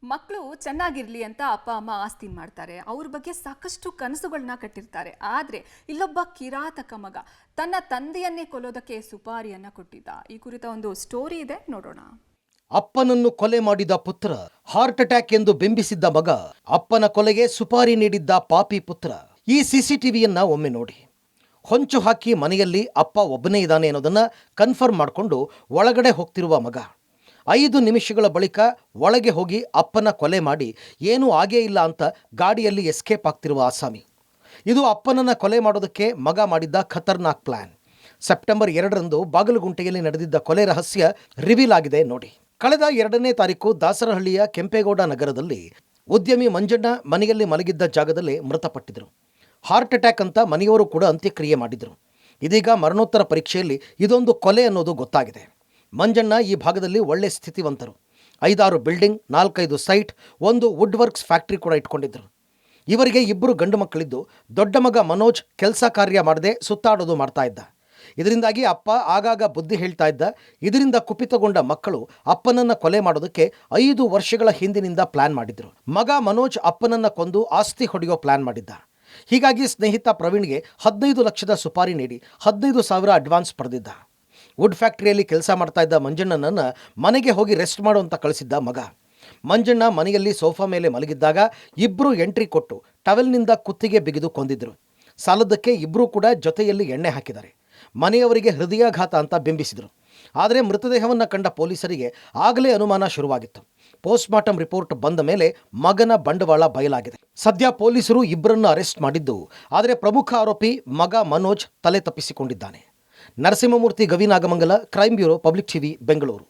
ಮಕ್ಕಳು ಚೆನ್ನಾಗಿರ್ಲಿ ಅಂತ ಅಪ್ಪ ಅಮ್ಮ ಆಸ್ತಿ ಮಾಡ್ತಾರೆ. ಅವ್ರ ಬಗ್ಗೆ ಸಾಕಷ್ಟು ಕನಸುಗಳನ್ನ ಕಟ್ಟಿರ್ತಾರೆ. ಆದ್ರೆ ಇಲ್ಲೊಬ್ಬ ಕಿರಾತಕ ಮಗ ತನ್ನ ತಂದೆಯನ್ನೇ ಕೊಲ್ಲೋದಕ್ಕೆ ಸುಪಾರಿಯನ್ನ ಕೊಟ್ಟಿದ್ದ. ಈ ಕುರಿತ ಒಂದು ಸ್ಟೋರಿ ಇದೆ, ನೋಡೋಣ. ಅಪ್ಪನನ್ನು ಕೊಲೆ ಮಾಡಿದ ಪುತ್ರ, ಹಾರ್ಟ್ ಅಟ್ಯಾಕ್ ಎಂದು ಬಿಂಬಿಸಿದ್ದ ಮಗ, ಅಪ್ಪನ ಕೊಲೆಗೆ ಸುಪಾರಿ ನೀಡಿದ್ದ ಪಾಪಿ ಪುತ್ರ. ಈ ಸಿಸಿಟಿವಿಯನ್ನ ಒಮ್ಮೆ ನೋಡಿ. ಹೊಂಚು ಹಾಕಿ ಮನೆಯಲ್ಲಿ ಅಪ್ಪ ಒಬ್ಬನೇ ಇದ್ದಾನೆ ಅನ್ನೋದನ್ನ ಕನ್ಫರ್ಮ್ ಮಾಡಿಕೊಂಡು ಒಳಗಡೆ ಹೋಗ್ತಿರುವ ಮಗ. 5 ನಿಮಿಷಗಳ ಬಳಿಕ ಒಳಗೆ ಹೋಗಿ ಅಪ್ಪನ ಕೊಲೆ ಮಾಡಿ ಏನೂ ಆಗೇ ಇಲ್ಲ ಅಂತ ಗಾಡಿಯಲ್ಲಿ ಎಸ್ಕೇಪ್ ಆಗ್ತಿರುವ ಆಸಾಮಿ. ಇದು ಅಪ್ಪನನ್ನ ಕೊಲೆ ಮಾಡೋದಕ್ಕೆ ಮಗ ಮಾಡಿದ್ದ ಖತರ್ನಾಕ್ ಪ್ಲಾನ್. ಸೆಪ್ಟೆಂಬರ್ 2ರಂದು ಬಾಗಲಗುಂಟೆಯಲ್ಲಿ ನಡೆದಿದ್ದ ಕೊಲೆ ರಹಸ್ಯ ರಿವೀಲ್ ಆಗಿದೆ ನೋಡಿ. ಕಳೆದ 2ನೇ ತಾರೀಕು ದಾಸರಹಳ್ಳಿಯ ಕೆಂಪೇಗೌಡ ನಗರದಲ್ಲಿ ಉದ್ಯಮಿ ಮಂಜಣ್ಣ ಮನೆಯಲ್ಲಿ ಮಲಗಿದ್ದ ಜಾಗದಲ್ಲಿ ಮೃತಪಟ್ಟಿದ್ರು. ಹಾರ್ಟ್ ಅಟ್ಯಾಕ್ ಅಂತ ಮನೆಯವರು ಕೂಡ ಅಂತ್ಯಕ್ರಿಯೆ ಮಾಡಿದ್ರು. ಇದೀಗ ಮರಣೋತ್ತರ ಪರೀಕ್ಷೆಯಲ್ಲಿ ಇದೊಂದು ಕೊಲೆ ಅನ್ನೋದು ಗೊತ್ತಾಗಿದೆ. ಮಂಜಣ್ಣ ಈ ಭಾಗದಲ್ಲಿ ಒಳ್ಳೆ ಸ್ಥಿತಿವಂತರು. 5-6 ಬಿಲ್ಡಿಂಗ್, 4-5 ಸೈಟ್, ಒಂದು ವುಡ್ ವರ್ಕ್ಸ್ ಫ್ಯಾಕ್ಟ್ರಿ ಕೂಡ ಇಟ್ಕೊಂಡಿದ್ರು. ಇವರಿಗೆ 2 ಗಂಡು ಮಕ್ಕಳಿದ್ದು, ದೊಡ್ಡ ಮಗ ಮನೋಜ್ ಕೆಲಸ ಕಾರ್ಯ ಮಾಡದೆ ಸುತ್ತಾಡೋದು ಮಾಡ್ತಾ ಇದ್ದ. ಇದರಿಂದಾಗಿ ಅಪ್ಪ ಆಗಾಗ ಬುದ್ಧಿ ಹೇಳ್ತಾ ಇದ್ದ. ಇದರಿಂದ ಕುಪಿತಗೊಂಡ ಮಕ್ಕಳು ಅಪ್ಪನನ್ನ ಕೊಲೆ ಮಾಡೋದಕ್ಕೆ 5 ವರ್ಷಗಳ ಹಿಂದಿನಿಂದ ಪ್ಲಾನ್ ಮಾಡಿದ್ರು. ಮಗ ಮನೋಜ್ ಅಪ್ಪನನ್ನ ಕೊಂದು ಆಸ್ತಿ ಹೊಡೆಯೋ ಪ್ಲಾನ್ ಮಾಡಿದ್ದ. ಹೀಗಾಗಿ ಸ್ನೇಹಿತ ಪ್ರವೀಣ್ಗೆ 15 ಲಕ್ಷದ ಸುಪಾರಿ ನೀಡಿ 15,000 ಅಡ್ವಾನ್ಸ್ ಪಡೆದಿದ್ದ. ವುಡ್ ಫ್ಯಾಕ್ಟರಿಯಲ್ಲಿ ಕೆಲಸ ಮಾಡ್ತಾ ಇದ್ದ ಮಂಜಣ್ಣನನ್ನು ಮನೆಗೆ ಹೋಗಿ ರೆಸ್ಟ್ ಮಾಡು ಅಂತ ಕಳಿಸಿದ್ದ ಮಗ. ಮಂಜಣ್ಣ ಮನೆಯಲ್ಲಿ ಸೋಫಾ ಮೇಲೆ ಮಲಗಿದ್ದಾಗ 2 ಎಂಟ್ರಿ ಕೊಟ್ಟು ಟವೆಲ್ನಿಂದ ಕುತ್ತಿಗೆ ಬಿಗಿದು ಕೊಂದಿದ್ರು. ಸಾಲದಕ್ಕೆ 2 ಕೂಡ ಜೊತೆಯಲ್ಲಿ ಎಣ್ಣೆ ಹಾಕಿದ್ದಾರೆ. ಮನೆಯವರಿಗೆ ಹೃದಯಾಘಾತ ಅಂತ ಬಿಂಬಿಸಿದರು. ಆದರೆ ಮೃತದೇಹವನ್ನು ಕಂಡ ಪೊಲೀಸರಿಗೆ ಆಗಲೇ ಅನುಮಾನ ಶುರುವಾಗಿತ್ತು. ಪೋಸ್ಟ್ಮಾರ್ಟಮ್ ರಿಪೋರ್ಟ್ ಬಂದ ಮೇಲೆ ಮಗನ ಬಂಡವಾಳ ಬಯಲಾಗಿದೆ. ಸದ್ಯ ಪೊಲೀಸರು 2ರನ್ನು ಅರೆಸ್ಟ್ ಮಾಡಿದ್ದು, ಆದರೆ ಪ್ರಮುಖ ಆರೋಪಿ ಮಗ ಮನೋಜ್ ತಲೆ ತಪ್ಪಿಸಿಕೊಂಡಿದ್ದಾನೆ. Narasimhamurthy, Gavinagamangala, crime bureau, Public TV, Bengaluru.